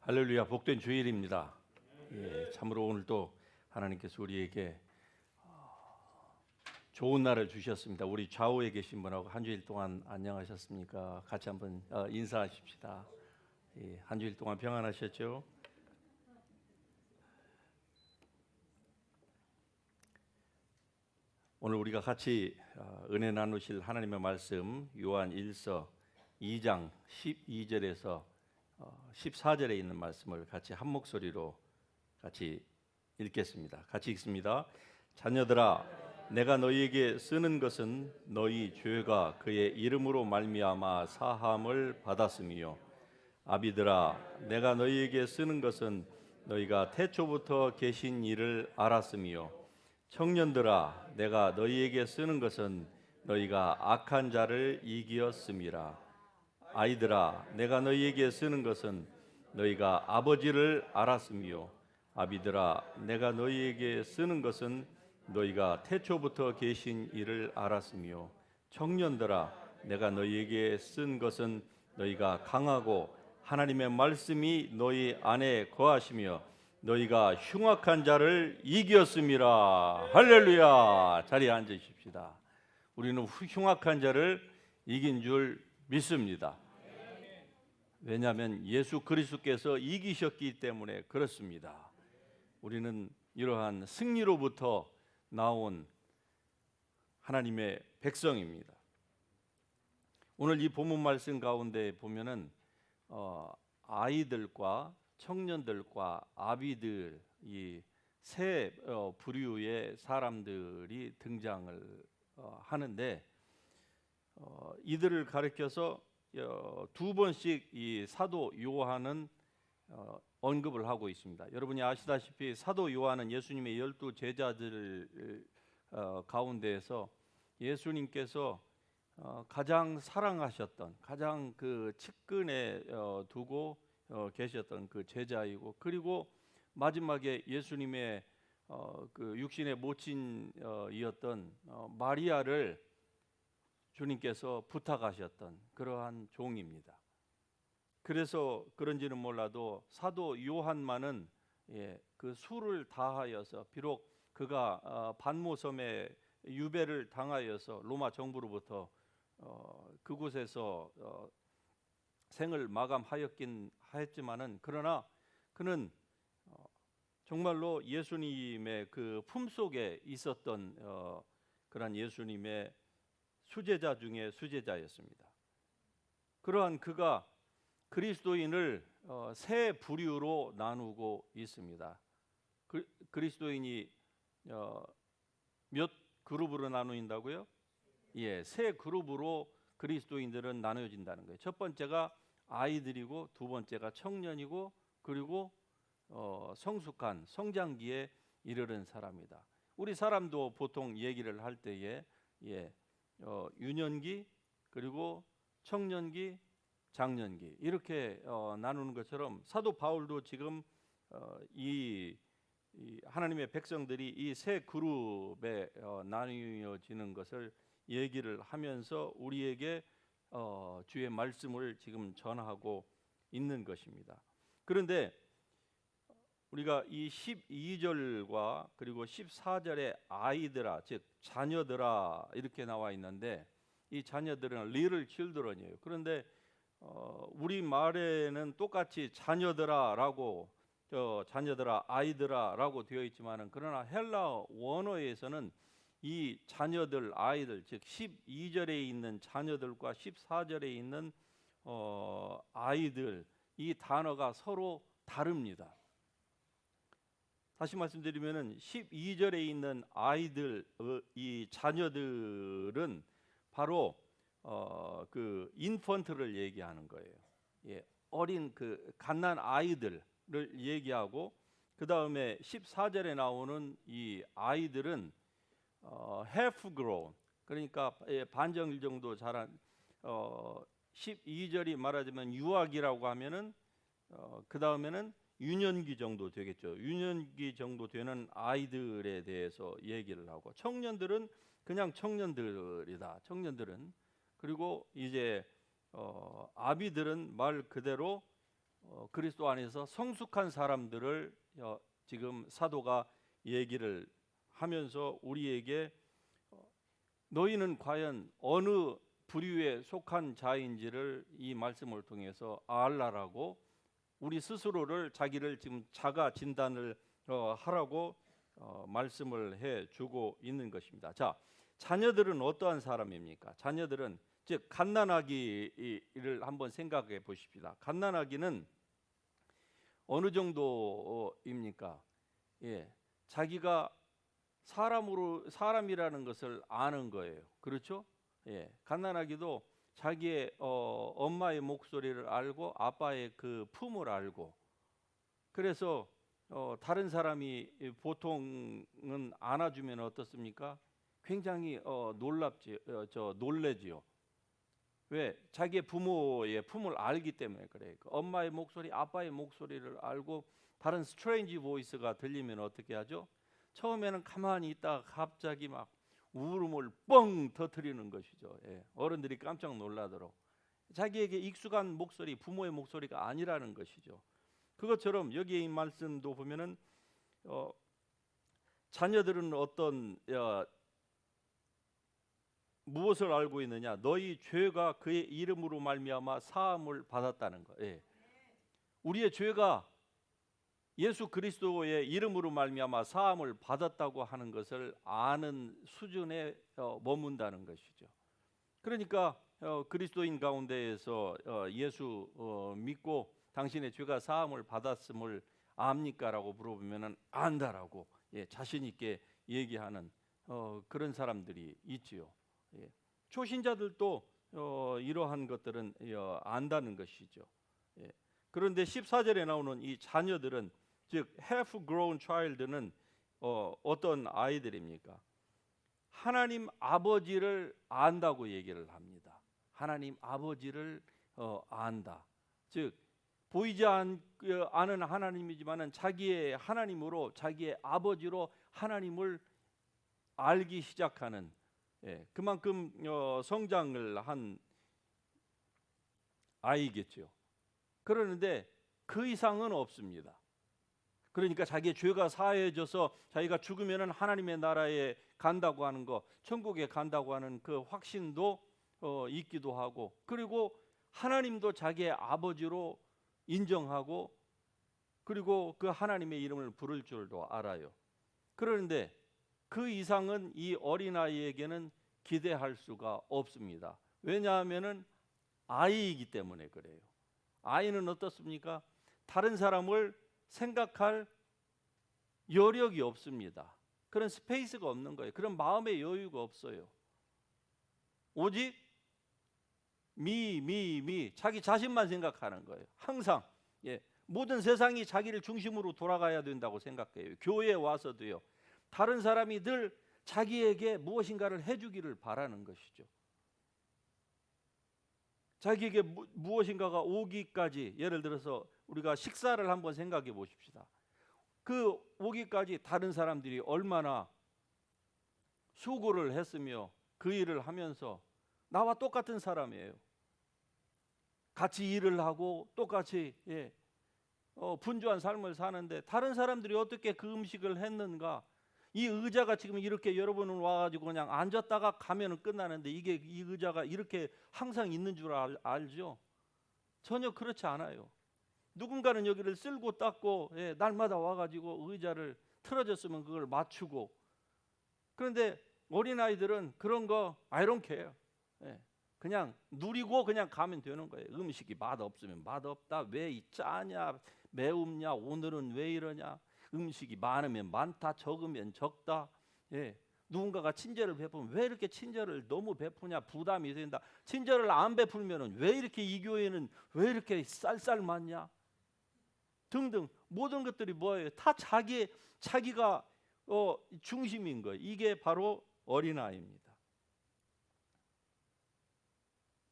할렐루야, 복된 주일입니다. 참으로 오늘도 하나님께서 우리에게 좋은 날을 주셨습니다. 우리 좌우에 계신 분하고 한 주일 동안 안녕하셨습니까? 같이 한번 인사하십시다. 한 주일 동안 평안하셨죠? 오늘 우리가 같이 은혜 나누실 하나님의 말씀 요한 1서 2장 12절에서 14절에 있는 말씀을 같이 한 목소리로 같이 읽겠습니다. 같이 읽습니다. 자녀들아, 내가 너희에게 쓰는 것은 너희 죄가 그의 이름으로 말미암아 사함을 받았음이요. 아비들아, 내가 너희에게 쓰는 것은 너희가 태초부터 계신 이를 알았음이요. 청년들아, 내가 너희에게 쓰는 것은 너희가 악한 자를 이기었음이라. 아이들아, 내가 너희에게 쓰는 것은 너희가 아버지를 알았음이요. 아비들아, 내가 너희에게 쓰는 것은 너희가 태초부터 계신 이를 알았으며, 청년들아, 내가 너희에게 쓴 것은 너희가 강하고 하나님의 말씀이 너희 안에 거하시며 너희가 흉악한 자를 이겼음이라. 할렐루야. 자리에 앉으십시다. 우리는 흉악한 자를 이긴 줄 믿습니다. 왜냐하면 예수 그리스도께서 이기셨기 때문에 그렇습니다. 우리는 이러한 승리로부터 나온 하나님의 백성입니다. 오늘 이 본문 말씀 가운데 보면은 아이들과 청년들과 아비들, 이 세 부류의 사람들이 등장을 하는데 이들을 가리켜서 두 번씩 이 사도 요한은 언급을 하고 있습니다. 여러분이 아시다시피 사도 요한은 예수님의 12 제자들 가운데에서 예수님께서 가장 사랑하셨던, 가장 그 측근에 두고 계셨던 그 제자이고, 그리고 마지막에 예수님의 그 육신의 모친이었던 마리아를 주님께서 부탁하셨던 그러한 종입니다. 그래서 그런지는 몰라도 사도 요한만은 그 수를 다하여서, 비록 그가 반모섬에 유배를 당하여서 로마 정부로부터 그곳에서 생을 마감하였긴 하였지만은, 그러나 그는 정말로 예수님의 그 품속에 있었던 그런 예수님의 수제자 중에 수제자였습니다. 그러한 그가 그리스도인을 세 부류로 나누고 있습니다. 그리스도인이 몇 그룹으로 나누인다고요? 세 그룹으로 그리스도인들은 나누어진다는 거예요. 첫 번째가 아이들이고, 두 번째가 청년이고, 그리고 성숙한 성장기에 이르는 사람이다. 우리 사람도 보통 얘기를 할 때에 유년기, 그리고 청년기, 장년기 이렇게 나누는 것처럼 사도 바울도 지금 이 하나님의 백성들이 이 세 그룹에 나뉘어지는 것을 얘기를 하면서 우리에게 주의 말씀을 지금 전하고 있는 것입니다. 그런데 우리가 이 12절과 그리고 14절에 아이들아, 즉 자녀들아 이렇게 나와 있는데, 이 자녀들은 little children이에요. 그런데 우리 말에는 똑같이 자녀들아라고, 자녀들아, 아이들아라고 되어 있지만은, 그러나 헬라 원어에서는 이 자녀들, 아이들, 즉 12절에 있는 자녀들과 14절에 있는 아이들, 이 단어가 서로 다릅니다. 다시 말씀드리면은 12절에 있는 아이들, 이 자녀들은 바로 그 인펀트를 얘기하는 거예요. 어린 그 갓난 아이들을 얘기하고, 그 다음에 14절에 나오는 이 아이들은 half grown, 그러니까 반정일 정도 자란, 12절이 말하자면 유아기라고 하면은 그 다음에는 유년기 정도 되겠죠. 유년기 정도 되는 아이들에 대해서 얘기를 하고, 청년들은 그냥 청년들이다. 청년들은. 그리고 이제 아비들은 말 그대로 그리스도 안에서 성숙한 사람들을 지금 사도가 얘기를 하면서 우리에게 너희는 과연 어느 부류에 속한 자인지를 이 말씀을 통해서 알라라고 우리 스스로를 자기를 지금 자가 진단을 하라고 말씀을 해주고 있는 것입니다. 자, 자녀들은 어떠한 사람입니까? 자녀들은 즉 갓난아기를 한번 생각해 보십시다. 갓난아기는 어느 정도입니까? 예, 자기가 사람이라는 것을 아는 거예요. 그렇죠? 예, 갓난아기도 자기의 엄마의 목소리를 알고 아빠의 그 품을 알고, 그래서 다른 사람이 보통은 안아주면 어떻습니까? 굉장히 놀래지요. 왜? 자기의 부모의 품을 알기 때문에 그래요. 엄마의 목소리, 아빠의 목소리를 알고 다른 스트레인지 보이스가 들리면 어떻게 하죠? 처음에는 가만히 있다가 갑자기 막 울음을 뻥 터뜨리는 것이죠. 예, 어른들이 깜짝 놀라도록 자기에게 익숙한 목소리, 부모의 목소리가 아니라는 것이죠. 그것처럼 여기에 이 말씀도 보면은 자녀들은 무엇을 알고 있느냐? 너희 죄가 그의 이름으로 말미암아 사함을 받았다는 거. 예. 우리의 죄가 예수 그리스도의 이름으로 말미암아 사함을 받았다고 하는 것을 아는 수준에 머문다는 것이죠. 그러니까 그리스도인 가운데에서 예수 믿고 당신의 죄가 사함을 받았음을 압니까라고 물어보면은 안다라고 자신 있게 얘기하는 그런 사람들이 있지요. 예. 초신자들도 이러한 것들은 안다는 것이죠. 예. 그런데 14절에 나오는 이 자녀들은, 즉 half grown child는 어떤 아이들입니까? 하나님 아버지를 안다고 얘기를 합니다. 하나님 아버지를 안다. 즉 보이지 않은 하나님이지만은 자기의 하나님으로, 자기의 아버지로 하나님을 알기 시작하는, 그만큼 성장을 한 아이겠죠. 그러는데 그 이상은 없습니다. 그러니까 자기의 죄가 사해져서 자기가 죽으면은 하나님의 나라에 간다고 하는 거, 천국에 간다고 하는 그 확신도 있기도 하고, 그리고 하나님도 자기의 아버지로 인정하고, 그리고 그 하나님의 이름을 부를 줄도 알아요. 그런데 그 이상은 이 어린아이에게는 기대할 수가 없습니다. 왜냐하면은 아이이기 때문에 그래요. 아이는 어떻습니까? 다른 사람을 생각할 여력이 없습니다. 그런 스페이스가 없는 거예요. 그런 마음의 여유가 없어요. 오직 자기 자신만 생각하는 거예요. 항상 모든 세상이 자기를 중심으로 돌아가야 된다고 생각해요. 교회에 와서도요. 다른 사람이 늘 자기에게 무엇인가를 해주기를 바라는 것이죠. 자기에게 무엇인가가 오기까지, 예를 들어서 우리가 식사를 한번 생각해 보십시다. 그 오기까지 다른 사람들이 얼마나 수고를 했으며 그 일을 하면서 나와 똑같은 사람이에요. 같이 일을 하고 똑같이 분주한 삶을 사는데 다른 사람들이 어떻게 그 음식을 했는가? 이 의자가 지금 이렇게 여러분은 와가지고 그냥 앉았다가 가면은 끝나는데 이 의자가 이렇게 항상 있는 줄 알죠? 전혀 그렇지 않아요. 누군가는 여기를 쓸고 닦고 날마다 와가지고 의자를 틀어졌으면 그걸 맞추고. 그런데 어린아이들은 그런 거 I don't care. 그냥 누리고 그냥 가면 되는 거예요. 음식이 맛없으면 맛없다. 왜 짜냐, 매웁냐, 오늘은 왜 이러냐. 음식이 많으면 많다, 적으면 적다. 누군가가 친절을 베푸면 왜 이렇게 친절을 너무 베푸냐, 부담이 된다. 친절을 안 베풀면은 왜 이렇게 이 교회는 왜 이렇게 쌀쌀맞냐 등등. 모든 것들이 뭐예요? 다 자기가 중심인 거예요. 이게 바로 어린아이입니다.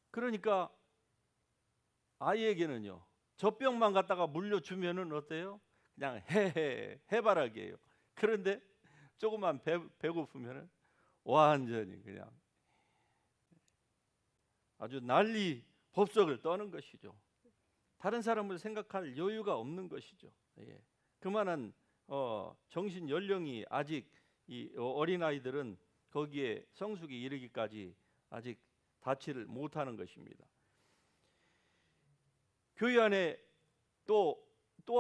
그러니까 아이에게는요, 젖병만 갖다가 물려주면은 어때요? 그냥 해바라기예요. 그런데 조금만 배고프면은 완전히 그냥 아주 난리 법석을 떠는 것이죠. 다른 사람을 생각할 여유가 없는 것이죠. 예. 그만한 정신 연령이 아직 이 어린 아이들은 거기에 성숙에 이르기까지 아직 닿지를 못하는 것입니다. 교회 안에 또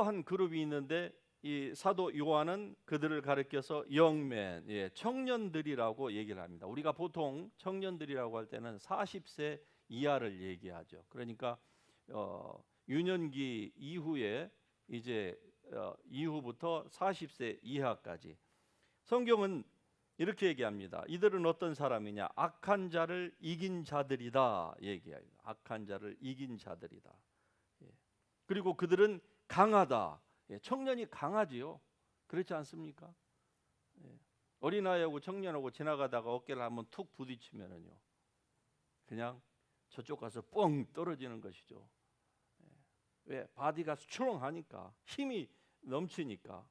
한 그룹이 있는데 이 사도 요한은 그들을 가리켜서 영맨, 예, 청년들이라고 얘기를 합니다. 우리가 보통 청년들이라고 할 때는 40세 이하를 얘기하죠. 그러니까 유년기 이후에 이제 이후부터 40세 이하까지. 성경은 이렇게 얘기합니다. 이들은 어떤 사람이냐? 악한 자를 이긴 자들이다 얘기해요. 악한 자를 이긴 자들이다. 예. 그리고 그들은 강하다. 예. 청년이 강하지요. 그렇지 않습니까? 예. 어린아이하고 청년하고 지나가다가 어깨를 한번 툭 부딪히면은요, 그냥 저쪽 가서 뻥 떨어지는 것이죠. 예. 왜? 바디가 스트롱하니까, 힘이 넘치니까.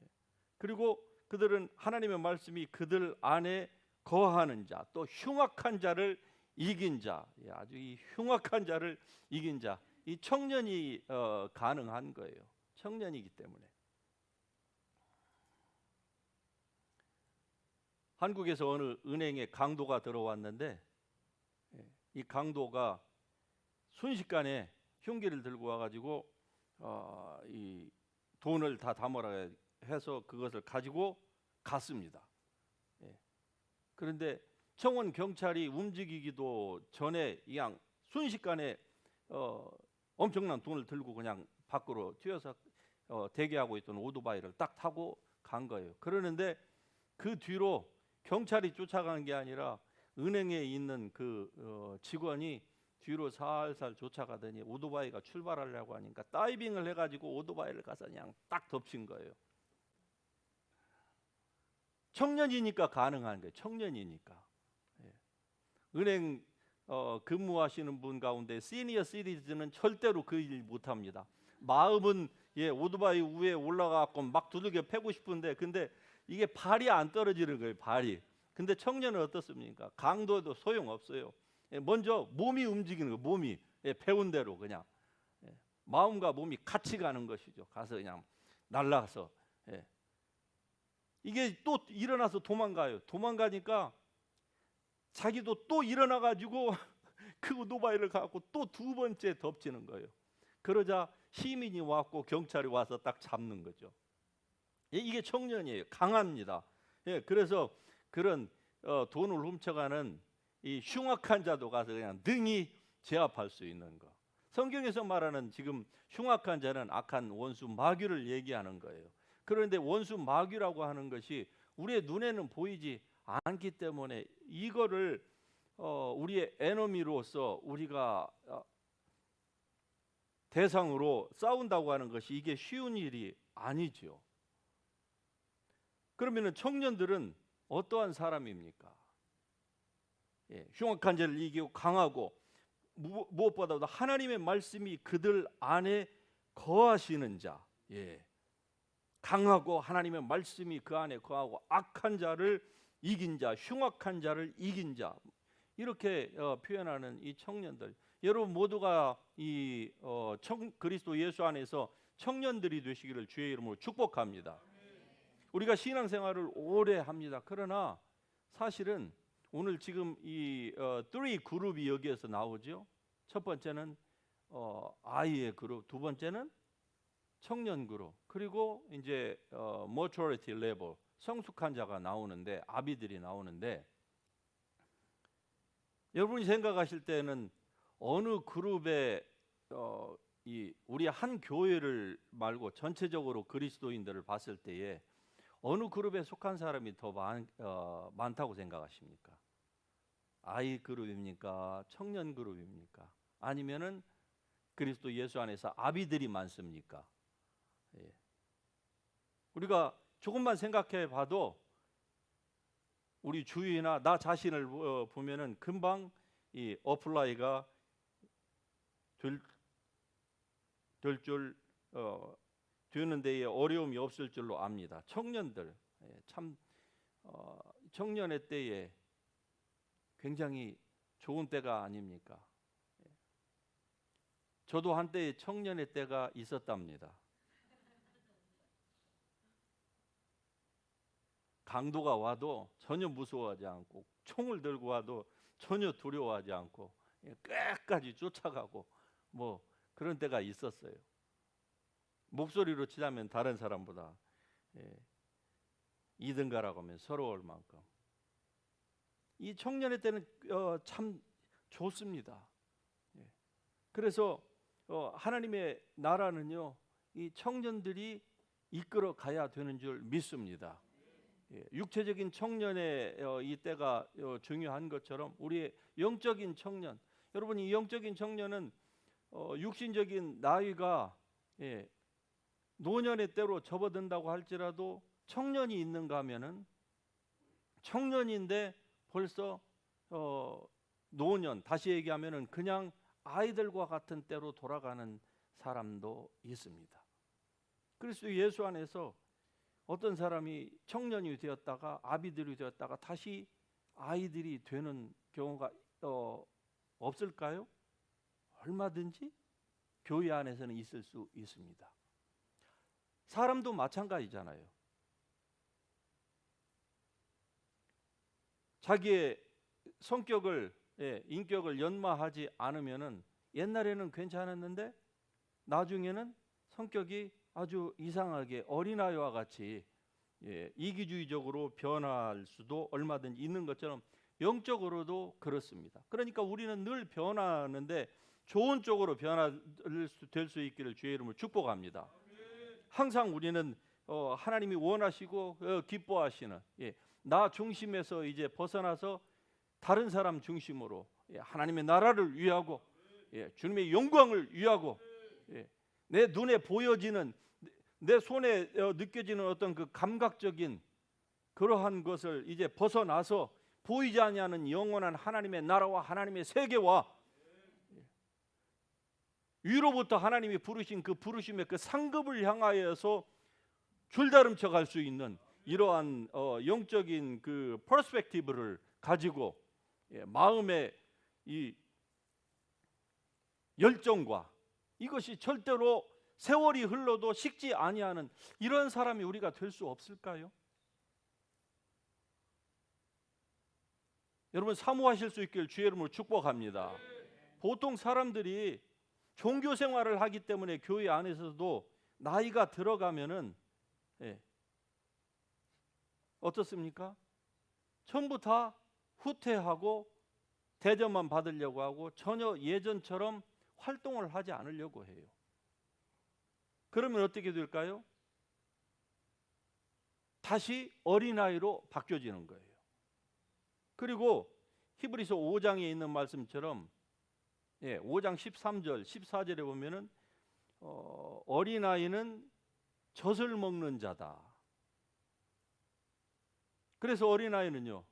예. 그리고 그들은 하나님의 말씀이 그들 안에 거하는 자, 또 흉악한 자를 이긴 자, 예, 아주 이 흉악한 자를 이긴 자, 이 청년이 가능한 거예요. 청년이기 때문에. 한국에서 어느 은행에 강도가 들어왔는데, 예, 이 강도가 순식간에 흉기를 들고 와가지고 이 돈을 다 담으라 해서 그것을 가지고 갔습니다. 예. 그런데 청원 경찰이 움직이기도 전에 그냥 순식간에 엄청난 돈을 들고 그냥 밖으로 튀어서 대기하고 있던 오토바이를 딱 타고 간 거예요. 그러는데 그 뒤로 경찰이 쫓아간 게 아니라 은행에 있는 그 직원이 뒤로 살살 쫓아가더니 오토바이가 출발하려고 하니까 다이빙을 해가지고 오토바이를 가서 그냥 딱 덮친 거예요. 청년이니까 가능한 거예요. 청년이니까. 예. 은행 근무하시는 분 가운데 시니어 시리즈는 절대로 그 일 못합니다. 마음은 예, 오토바이 위에 올라가고 막 두들겨 패고 싶은데 근데 이게 발이 안 떨어지는 거예요. 발이. 근데 청년은 어떻습니까? 강도도 소용없어요. 예, 먼저 몸이 움직이는 거예요. 몸이 예, 배운 대로 그냥 예, 마음과 몸이 같이 가는 것이죠. 가서 그냥 날라가서 예. 이게 또 일어나서 도망가요. 도망가니까 자기도 또 일어나 가지고 그 오토바이를 갖고 또 두 번째 덮치는 거예요. 그러자 시민이 왔고 경찰이 와서 딱 잡는 거죠. 이게 청년이에요. 강합니다. 예, 그래서 그런 돈을 훔쳐가는 이 흉악한 자도 가서 그냥 능히 제압할 수 있는 거. 성경에서 말하는 지금 흉악한 자는 악한 원수 마귀를 얘기하는 거예요. 그런데 원수 마귀라고 하는 것이 우리의 눈에는 보이지 않기 때문에 이거를 우리의 에너미로서 우리가 대상으로 싸운다고 하는 것이 이게 쉬운 일이 아니죠. 그러면 청년들은 어떠한 사람입니까? 예, 흉악한 자를 이기고 강하고 무엇보다도 하나님의 말씀이 그들 안에 거하시는 자, 예, 강하고 하나님의 말씀이 그 안에 거하고 악한 자를 이긴 자, 흉악한 자를 이긴 자, 이렇게 표현하는 이 청년들, 여러분 모두가 이 그리스도 예수 안에서 청년들이 되시기를 주의 이름으로 축복합니다. 우리가 신앙생활을 오래 합니다. 그러나 사실은 오늘 지금 이 3 그룹이 여기에서 나오죠. 첫 번째는 아이의 그룹, 두 번째는 청년 그룹, 그리고 이제 maturity level, 성숙한 자가 나오는데, 아비들이 나오는데, 여러분이 생각하실 때는 어느 그룹에 이 우리 한 교회를 말고 전체적으로 그리스도인들을 봤을 때에 어느 그룹에 속한 사람이 더 많다고 생각하십니까? 아이 그룹입니까? 청년 그룹입니까? 아니면은 그리스도 예수 안에서 아비들이 많습니까? 예. 우리가 조금만 생각해 봐도 우리 주위나 나 자신을 보면은 금방 이 어플라이가 될 줄 되는 데에 어려움이 없을 줄로 압니다. 청년들, 참 청년의 때에 굉장히 좋은 때가 아닙니까? 저도 한때 청년의 때가 있었답니다. 강도가 와도 전혀 무서워하지 않고, 총을 들고 와도 전혀 두려워하지 않고 끝까지 쫓아가고 뭐 그런 때가 있었어요. 목소리로 치자면 다른 사람보다 2등가라고 하면 서러울 만큼. 이 청년의 때는 참 좋습니다. 그래서 하나님의 나라는요, 이 청년들이 이끌어 가야 되는 줄 믿습니다. 육체적인 청년의 이 때가 중요한 것처럼 우리의 영적인 청년, 여러분, 이 영적인 청년은 육신적인 나이가 노년의 때로 접어든다고 할지라도 청년이 있는가 하면은 청년인데 벌써 노년, 다시 얘기하면은 그냥 아이들과 같은 때로 돌아가는 사람도 있습니다. 그리스도 예수 안에서 어떤 사람이 청년이 되었다가 아비들이 되었다가 다시 아이들이 되는 경우가 없을까요? 얼마든지 교회 안에서는 있을 수 있습니다. 사람도 마찬가지잖아요. 자기의 성격을, 인격을 연마하지 않으면은 옛날에는 괜찮았는데 나중에는 성격이 아주 이상하게 어린아이와 같이 이기주의적으로 변할 수도 얼마든지 있는 것처럼 영적으로도 그렇습니다. 그러니까 우리는 늘 변하는데 좋은 쪽으로 변화될 수 있기를 주의 이름으로 축복합니다. 항상 우리는 하나님이 원하시고 기뻐하시는 나 중심에서 이제 벗어나서 다른 사람 중심으로 하나님의 나라를 위하고 주님의 영광을 위하고 내 눈에 보여지는, 내 손에 느껴지는 어떤 그 감각적인 그러한 것을 이제 벗어나서 보이지 아니하는 영원한 하나님의 나라와 하나님의 세계와 위로부터 하나님이 부르신 그 부르심의 그 상급을 향하여서 줄다름쳐 갈 수 있는 이러한 영적인 그 퍼스펙티브를 가지고 마음의 이 열정과 이것이 절대로 세월이 흘러도 식지 아니하는 이런 사람이 우리가 될 수 없을까요? 여러분, 사모하실 수 있길 주의 이름으로 축복합니다. 보통 사람들이 종교 생활을 하기 때문에 교회 안에서도 나이가 들어가면은 어떻습니까? 전부 다 후퇴하고 대접만 받으려고 하고 전혀 예전처럼 활동을 하지 않으려고 해요. 그러면 어떻게 될까요? 다시 어린아이로 바뀌어지는 거예요. 그리고 히브리서 5장에 있는 말씀처럼 5장 13절 14절에 보면은 어린아이는 젖을 먹는 자다. 그래서 어린아이는요,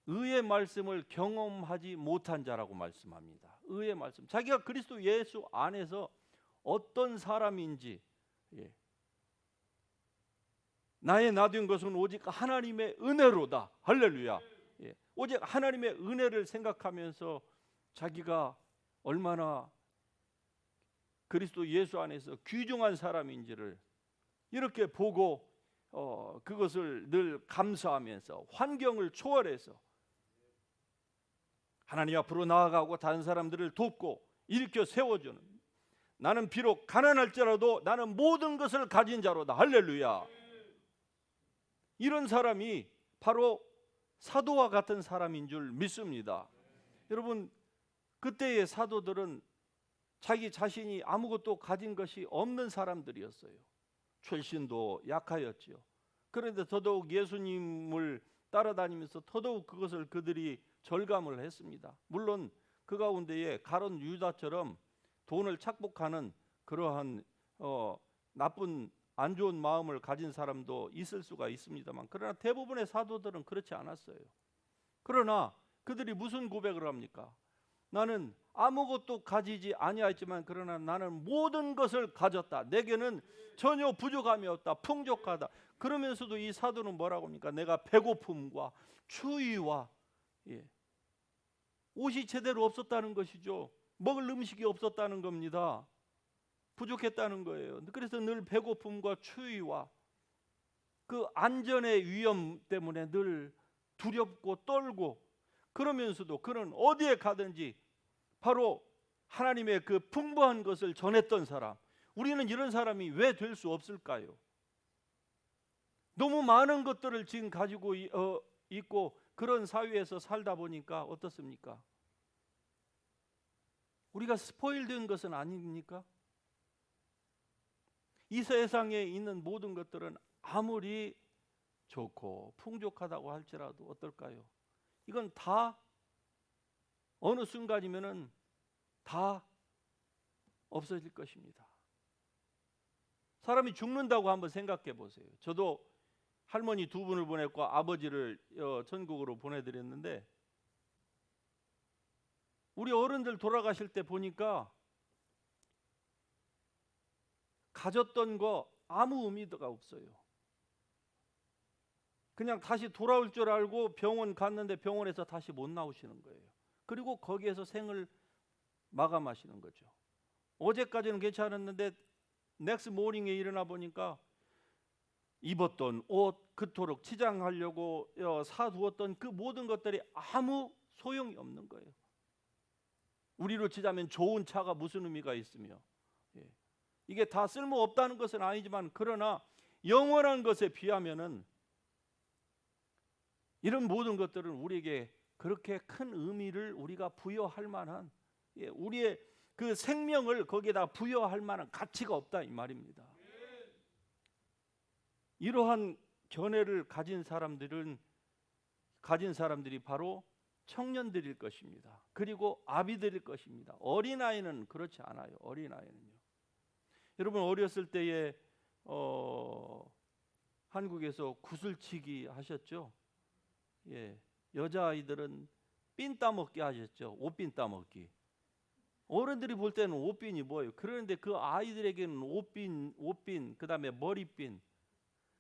의의 말씀을 경험하지 못한 자라고 말씀합니다. 의의 말씀, 자기가 그리스도 예수 안에서 어떤 사람인지 나의 나된 것은 오직 하나님의 은혜로다. 할렐루야. 오직 하나님의 은혜를 생각하면서 자기가 얼마나 그리스도 예수 안에서 귀중한 사람인지를 이렇게 보고 그것을 늘 감사하면서 환경을 초월해서 하나님 앞으로 나아가고 다른 사람들을 돕고 일으켜 세워주는, 나는 비록 가난할지라도 나는 모든 것을 가진 자로다. 할렐루야. 이런 사람이 바로 사도와 같은 사람인 줄 믿습니다. 여러분, 그때의 사도들은 자기 자신이 아무것도 가진 것이 없는 사람들이었어요. 출신도 약하였지요. 그런데 더더욱 예수님을 따라다니면서 더더욱 그것을 그들이 절감을 했습니다. 물론 그 가운데에 가룟 유다처럼 돈을 착복하는 그러한 나쁜 안 좋은 마음을 가진 사람도 있을 수가 있습니다만, 그러나 대부분의 사도들은 그렇지 않았어요. 그러나 그들이 무슨 고백을 합니까? 나는 아무것도 가지지 아니하였지만 그러나 나는 모든 것을 가졌다. 내게는 전혀 부족함이 없다. 풍족하다. 그러면서도 이 사도는 뭐라고 합니까? 내가 배고픔과 추위와 옷이 제대로 없었다는 것이죠. 먹을 음식이 없었다는 겁니다. 부족했다는 거예요. 그래서 늘 배고픔과 추위와 그 안전의 위험 때문에 늘 두렵고 떨고, 그러면서도 그는 어디에 가든지 바로 하나님의 그 풍부한 것을 전했던 사람. 우리는 이런 사람이 왜 될 수 없을까요? 너무 많은 것들을 지금 가지고 있고 그런 사회에서 살다 보니까 어떻습니까? 우리가 스포일된 것은 아닙니까? 이 세상에 있는 모든 것들은 아무리 좋고 풍족하다고 할지라도 어떨까요? 이건 다 어느 순간이면은 다 없어질 것입니다. 사람이 죽는다고 한번 생각해 보세요. 저도 할머니 2분을 보냈고 아버지를 전국으로 보내드렸는데, 우리 어른들 돌아가실 때 보니까 가졌던 거 아무 의미가 없어요. 그냥 다시 돌아올 줄 알고 병원 갔는데 병원에서 다시 못 나오시는 거예요. 그리고 거기에서 생을 마감하시는 거죠. 어제까지는 괜찮았는데 넥스 모닝에 일어나 보니까 입었던 옷, 그토록 치장하려고 사두었던 그 모든 것들이 아무 소용이 없는 거예요. 우리로 치자면 좋은 차가 무슨 의미가 있으며, 이게 다 쓸모없다는 것은 아니지만, 그러나 영원한 것에 비하면은 이런 모든 것들은 우리에게 그렇게 큰 의미를 우리가 부여할 만한, 우리의 그 생명을 거기에다 부여할 만한 가치가 없다 이 말입니다. 이러한 견해를 가진 사람들이 바로 청년들일 것입니다. 그리고 아비들일 것입니다. 어린아이는 그렇지 않아요. 어린아이는요. 여러분 어렸을 때에 한국에서 구슬치기 하셨죠? 여자아이들은 삔 따먹기 하셨죠? 옷빈 따먹기. 어른들이 볼 때는 옷빈이 뭐예요? 그런데 그 아이들에게는 옷빈, 그 다음에 머리핀,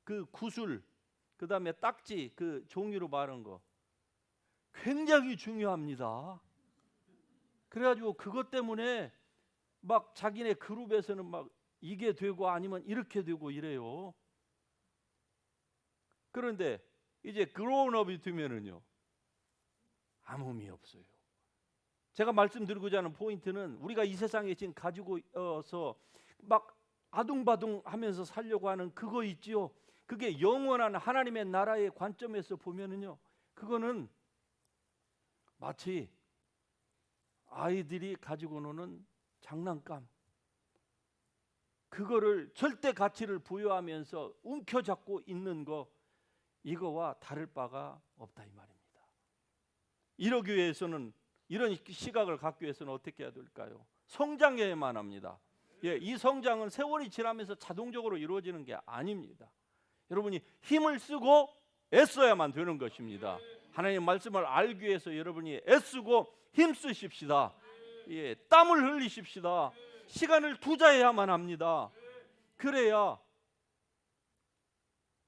그 구슬, 그 다음에 딱지, 그 종이로 마른 거 굉장히 중요합니다. 그래가지고 그것 때문에 막 자기네 그룹에서는 막 이게 되고 아니면 이렇게 되고 이래요. 그런데 이제 그로운업이 되면은요 아무 의미 없어요. 제가 말씀드리고자 하는 포인트는, 우리가 이 세상에 지금 가지고 막 아둥바둥 하면서 살려고 하는 그거 있지요. 그게 영원한 하나님의 나라의 관점에서 보면은요, 그거는 마치 아이들이 가지고 노는 장난감, 그거를 절대 가치를 부여하면서 움켜잡고 있는 거, 이거와 다를 바가 없다 이 말입니다. 이러기 위해서는, 이런 시각을 갖기 위해서는 어떻게 해야 될까요? 성장해야만 합니다. 이 성장은 세월이 지나면서 자동적으로 이루어지는 게 아닙니다. 여러분이 힘을 쓰고 애써야만 되는 것입니다. 하나님의 말씀을 알기 위해서 여러분이 애쓰고 힘쓰십시다. 땀을 흘리십시다. 시간을 투자해야만 합니다. 그래야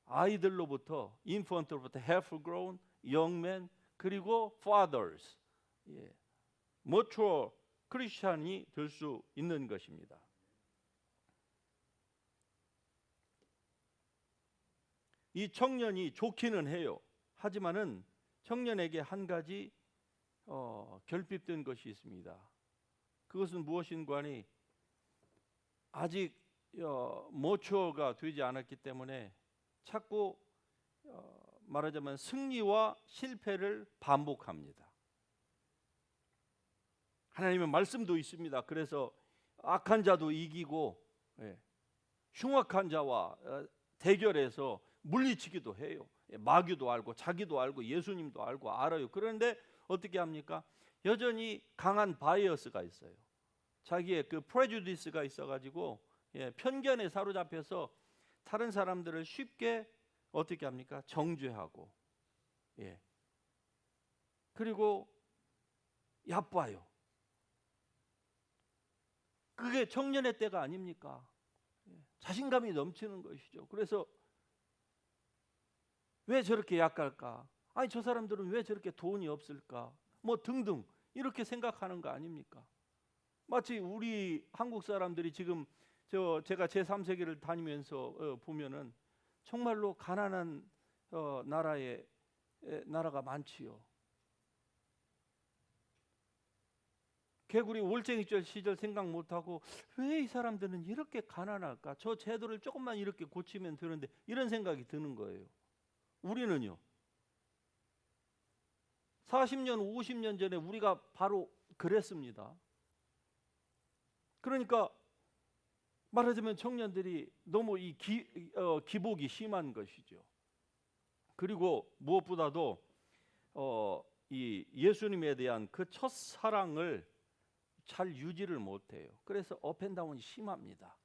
아이들로부터, 인펀트로부터 half grown, young men, 그리고 fathers, mature 크리스찬이 될 수 있는 것입니다. 이 청년이 좋기는 해요. 하지만은 청년에게 한 가지 결핍된 것이 있습니다. 그것은 무엇인가 하니, 아직 모처가 되지 않았기 때문에 자꾸 말하자면 승리와 실패를 반복합니다. 하나님의 말씀도 있습니다. 그래서 악한 자도 이기고 흉악한 자와 대결해서 물리치기도 해요. 마귀도 알고 자기도 알고 예수님도 알고 알아요. 그런데 어떻게 합니까? 여전히 강한 바이어스가 있어요. 자기의 그 프레주디스가 있어가지고 편견에 사로잡혀서 다른 사람들을 쉽게 어떻게 합니까? 정죄하고 그리고 얕봐요. 그게 청년의 때가 아닙니까? 자신감이 넘치는 것이죠. 그래서 왜 저렇게 약할까? 아니 저 사람들은 왜 저렇게 돈이 없을까? 뭐 등등 이렇게 생각하는 거 아닙니까? 마치 우리 한국 사람들이 지금 제가 제3세계를 다니면서 보면은 정말로 가난한 나라가 많지요. 개구리 올챙이 시절 생각 못하고 왜 이 사람들은 이렇게 가난할까? 저 제도를 조금만 이렇게 고치면 되는데, 이런 생각이 드는 거예요. 우리는요, 40년 50년 전에 우리가 바로 그랬습니다. 그러니까 말하자면 청년들이 너무 이 기복이 심한 것이죠. 그리고 무엇보다도 이 예수님에 대한 그 첫사랑을 잘 유지를 못해요. 그래서 업앤다운이 심합니다.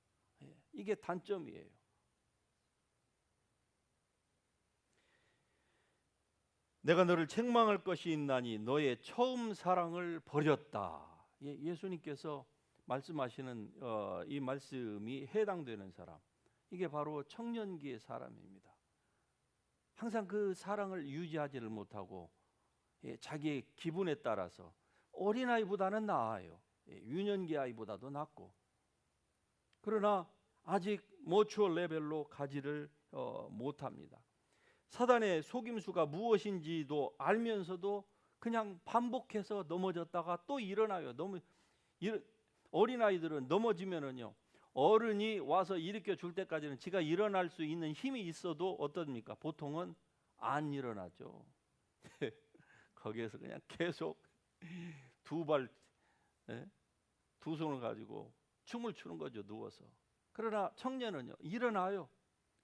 이게 단점이에요. 내가 너를 책망할 것이 있나니 너의 처음 사랑을 버렸다. 예수님께서 말씀하시는 이 말씀이 해당되는 사람, 이게 바로 청년기의 사람입니다. 항상 그 사랑을 유지하지를 못하고 자기의 기분에 따라서, 어린아이보다는 나아요. 유년기 아이보다도 낫고, 그러나 아직 모추어 레벨로 가지를 못합니다. 사단의 속임수가 무엇인지도 알면서도 그냥 반복해서 넘어졌다가 또 일어나요. 어린아이들은 넘어지면은요, 어른이 와서 일으켜 줄 때까지는 지가 일어날 수 있는 힘이 있어도 어떻습니까? 보통은 안 일어나죠. 거기에서 그냥 계속 두 손을 가지고 춤을 추는 거죠, 누워서. 그러나 청년은요, 일어나요.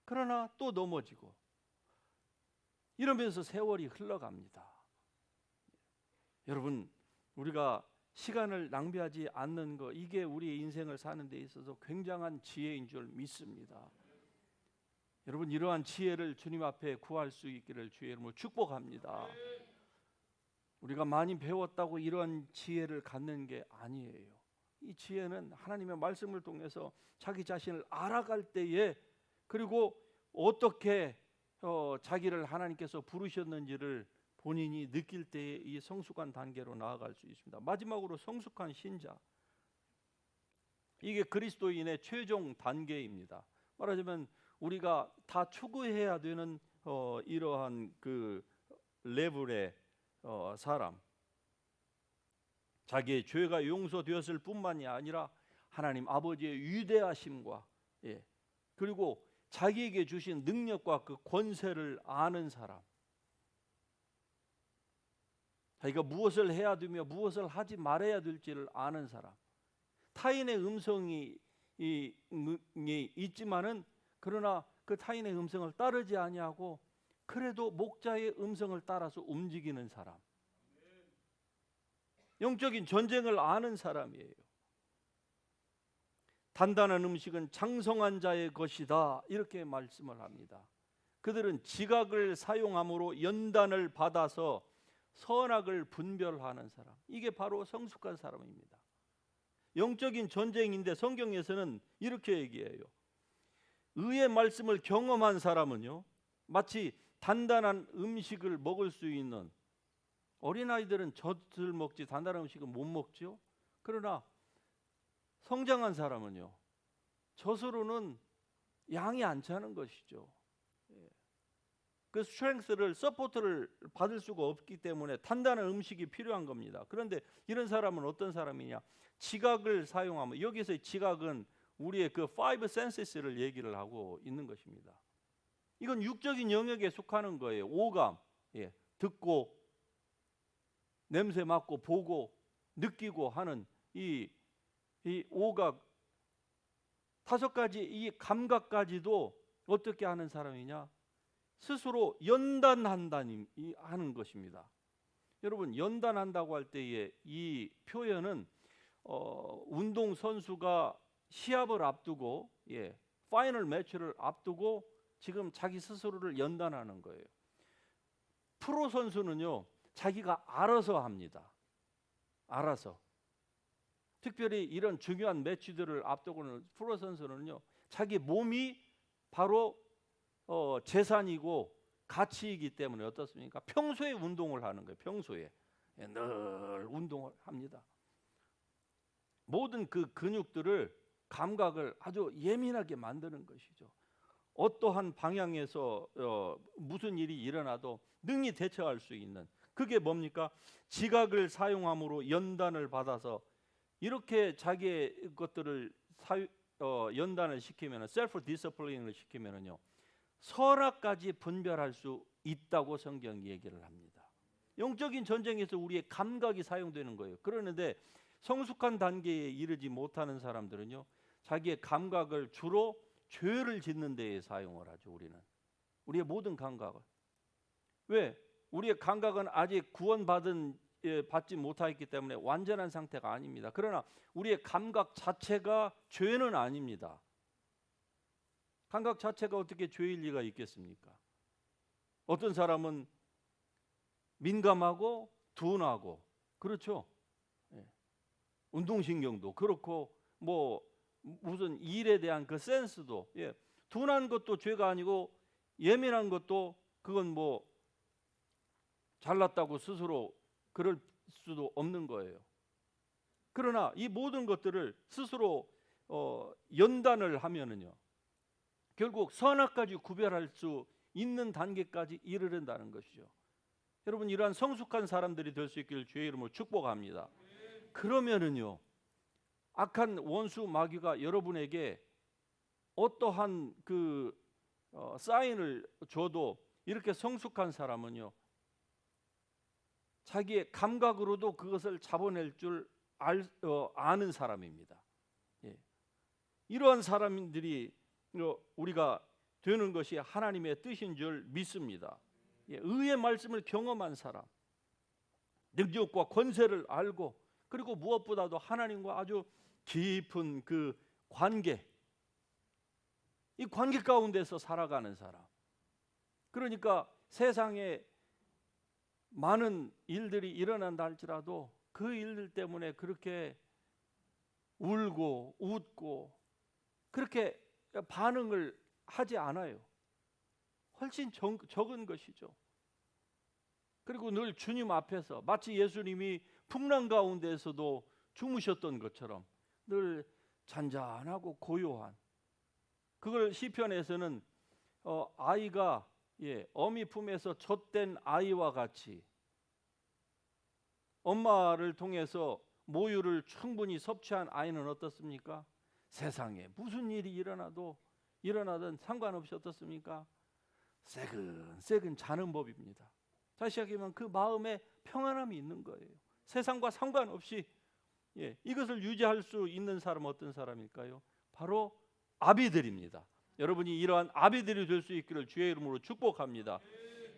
그러나 또 넘어지고, 이러면서 세월이 흘러갑니다. 여러분, 우리가 시간을 낭비하지 않는 것, 이게 우리의 인생을 사는 데 있어서 굉장한 지혜인 줄 믿습니다. 여러분, 이러한 지혜를 주님 앞에 구할 수 있기를 주의 이름으로 축복합니다. 우리가 많이 배웠다고 이러한 지혜를 갖는 게 아니에요. 이 지혜는 하나님의 말씀을 통해서 자기 자신을 알아갈 때에, 그리고 어떻게 자기를 하나님께서 부르셨는지를 본인이 느낄 때에 이 성숙한 단계로 나아갈 수 있습니다. 마지막으로 성숙한 신자, 이게 그리스도인의 최종 단계입니다. 말하자면 우리가 다 추구해야 되는 이러한 그 레벨의 사람, 자기의 죄가 용서되었을 뿐만이 아니라 하나님 아버지의 위대하심과 그리고 자기에게 주신 능력과 그 권세를 아는 사람, 자기가 무엇을 해야 되며 무엇을 하지 말아야 될지를 아는 사람, 타인의 음성이 있지만은 그러나 그 타인의 음성을 따르지 아니하고 그래도 목자의 음성을 따라서 움직이는 사람, 영적인 전쟁을 아는 사람이에요. 단단한 음식은 장성한 자의 것이다, 이렇게 말씀을 합니다. 그들은 지각을 사용함으로 연단을 받아서 선악을 분별하는 사람, 이게 바로 성숙한 사람입니다. 영적인 전쟁인데 성경에서는 이렇게 얘기해요. 의의 말씀을 경험한 사람은요, 마치 단단한 음식을 먹을 수 있는, 어린아이들은 젖을 먹지 단단한 음식은 못 먹죠. 그러나 성장한 사람은요, 젖으로는 양이 안 차는 것이죠. 그 스트렝스를, 서포트를 받을 수가 없기 때문에 단단한 음식이 필요한 겁니다. 그런데 이런 사람은 어떤 사람이냐? 지각을 사용하면, 여기서의 지각은 우리의 그 five senses를 얘기를 하고 있는 것입니다. 이건 육적인 영역에 속하는 거예요. 오감, 듣고, 냄새 맡고, 보고, 느끼고 하는 이 오각, 5가지 이 감각까지도 어떻게 하는 사람이냐? 스스로 연단한다는 하는 것입니다. 여러분, 연단한다고 할 때에 이 표현은 운동 선수가 시합을 앞두고 파이널 매치를 앞두고 지금 자기 스스로를 연단하는 거예요. 프로 선수는요, 자기가 알아서 합니다. 알아서. 특별히 이런 중요한 매치들을 앞두고는 프로 선수는요, 자기 몸이 바로 재산이고 가치이기 때문에 어떻습니까? 평소에 운동을 하는 거예요. 평소에 늘 운동을 합니다. 모든 그 근육들을 감각을 아주 예민하게 만드는 것이죠. 어떠한 방향에서 무슨 일이 일어나도 능히 대처할 수 있는, 그게 뭡니까? 지각을 사용함으로 연단을 받아서 이렇게 자기의 것들을 연단을 시키면, 셀프 디스플레인을 시키면은요, 선악까지 분별할 수 있다고 성경이 얘기를 합니다. 영적인 전쟁에서 우리의 감각이 사용되는 거예요. 그러는데 성숙한 단계에 이르지 못하는 사람들은요, 자기의 감각을 주로 죄를 짓는 데에 사용을 하죠. 우리의 모든 감각을. 왜? 우리의 감각은 아직 받지 못하였기 때문에 완전한 상태가 아닙니다. 그러나 우리의 감각 자체가 죄는 아닙니다. 감각 자체가 어떻게 죄일 리가 있겠습니까? 어떤 사람은 민감하고 둔하고, 그렇죠? 운동신경도 그렇고, 무슨 일에 대한 그 센스도, 둔한 것도 죄가 아니고 예민한 것도 그건 잘났다고 스스로 그럴 수도 없는 거예요. 그러나 이 모든 것들을 스스로 연단을 하면은요, 결국 선악까지 구별할 수 있는 단계까지 이르른다는 것이죠. 여러분, 이러한 성숙한 사람들이 될 수 있기를 주의 이름으로 축복합니다. 그러면은요, 악한 원수 마귀가 여러분에게 어떠한 사인을 줘도, 이렇게 성숙한 사람은요, 자기의 감각으로도 그것을 잡아낼 줄 아는 사람입니다. 이러한 사람들이 우리가 되는 것이 하나님의 뜻인 줄 믿습니다. 의의 말씀을 경험한 사람, 능력과 권세를 알고, 그리고 무엇보다도 하나님과 아주 깊은 그 관계, 이 관계 가운데서 살아가는 사람. 그러니까 세상에 많은 일들이 일어난다 할지라도 그 일들 때문에 그렇게 울고 웃고 그렇게 반응을 하지 않아요. 훨씬 적은 것이죠. 그리고 늘 주님 앞에서 마치 예수님이 풍랑 가운데에서도 주무셨던 것처럼 늘 잔잔하고 고요한, 그걸 시편에서는 아이가 어미 품에서 젖된 아이와 같이, 엄마를 통해서 모유를 충분히 섭취한 아이는 어떻습니까? 세상에 무슨 일이 일어나든 상관없이 어떻습니까? 새근새근 자는 법입니다. 다시 얘기하면 그 마음에 평안함이 있는 거예요. 세상과 상관없이. 이것을 유지할 수 있는 사람은 어떤 사람일까요? 바로 아비들입니다. 여러분이 이러한 아비들이 될 수 있기를 주의 이름으로 축복합니다.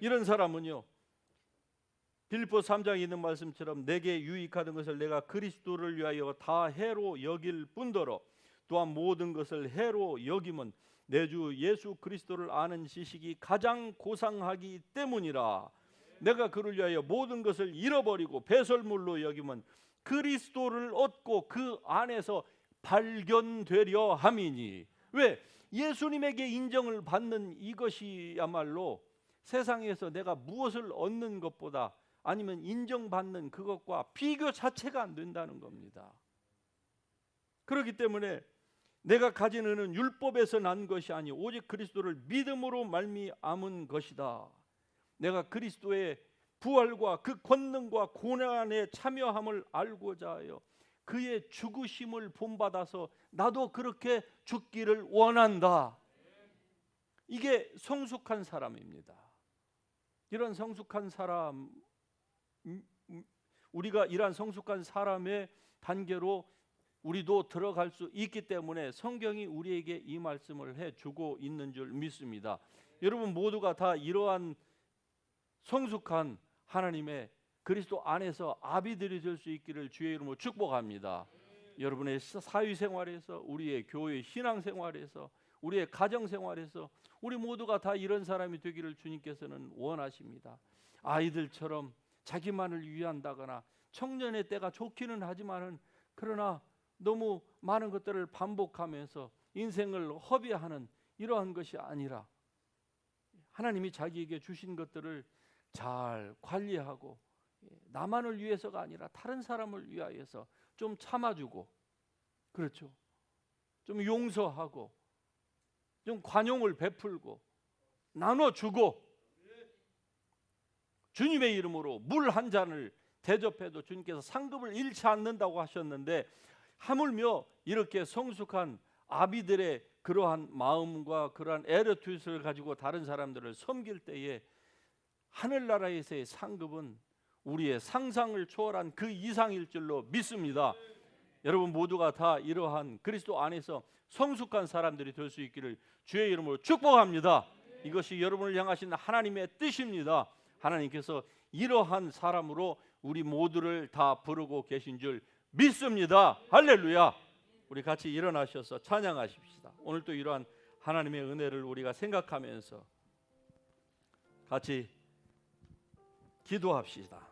이런 사람은요, 빌립보 3장에 있는 말씀처럼 내게 유익하던 것을 내가 그리스도를 위하여 다 해로 여길 뿐더러 또한 모든 것을 해로 여김은 내 주 예수 그리스도를 아는 지식이 가장 고상하기 때문이라. 내가 그를 위하여 모든 것을 잃어버리고 배설물로 여김은 그리스도를 얻고 그 안에서 발견되려 함이니. 왜? 예수님에게 인정을 받는 이것이야말로 세상에서 내가 무엇을 얻는 것보다, 아니면 인정받는 그것과 비교 자체가 안 된다는 겁니다. 그렇기 때문에 내가 가진 은은 율법에서 난 것이 아니 오직 그리스도를 믿음으로 말미암은 것이다. 내가 그리스도의 부활과 그 권능과 고난에 참여함을 알고자 하여 그의 죽으심을 본받아서 나도 그렇게 죽기를 원한다. 이게 성숙한 사람입니다. 이런 성숙한 사람, 우리가 이러한 성숙한 사람의 단계로 우리도 들어갈 수 있기 때문에 성경이 우리에게 이 말씀을 해주고 있는 줄 믿습니다. 여러분 모두가 다 이러한 성숙한 하나님의 그리스도 안에서 아비들이 될 수 있기를 주의 이름으로 축복합니다. 여러분의 사회생활에서, 우리의 교회 신앙생활에서, 우리의 가정생활에서 우리 모두가 다 이런 사람이 되기를 주님께서는 원하십니다. 아이들처럼 자기만을 위한다거나 청년의 때가 좋기는 하지만은 그러나 너무 많은 것들을 반복하면서 인생을 허비하는 이러한 것이 아니라 하나님이 자기에게 주신 것들을 잘 관리하고 나만을 위해서가 아니라 다른 사람을 위하여서 좀 참아주고, 그렇죠, 좀 용서하고 좀 관용을 베풀고 나눠주고 주님의 이름으로 물 한 잔을 대접해도 주님께서 상급을 잃지 않는다고 하셨는데, 하물며 이렇게 성숙한 아비들의 그러한 마음과 그러한 에르투스를 가지고 다른 사람들을 섬길 때에 하늘나라에서의 상급은 우리의 상상을 초월한 그 이상일 줄로 믿습니다. 여러분 모두가 다 이러한 그리스도 안에서 성숙한 사람들이 될 수 있기를 주의 이름으로 축복합니다. 이것이 여러분을 향하신 하나님의 뜻입니다. 하나님께서 이러한 사람으로 우리 모두를 다 부르고 계신 줄 믿습니다. 할렐루야. 우리 같이 일어나셔서 찬양하십시다. 오늘 또 이러한 하나님의 은혜를 우리가 생각하면서 같이 기도합시다.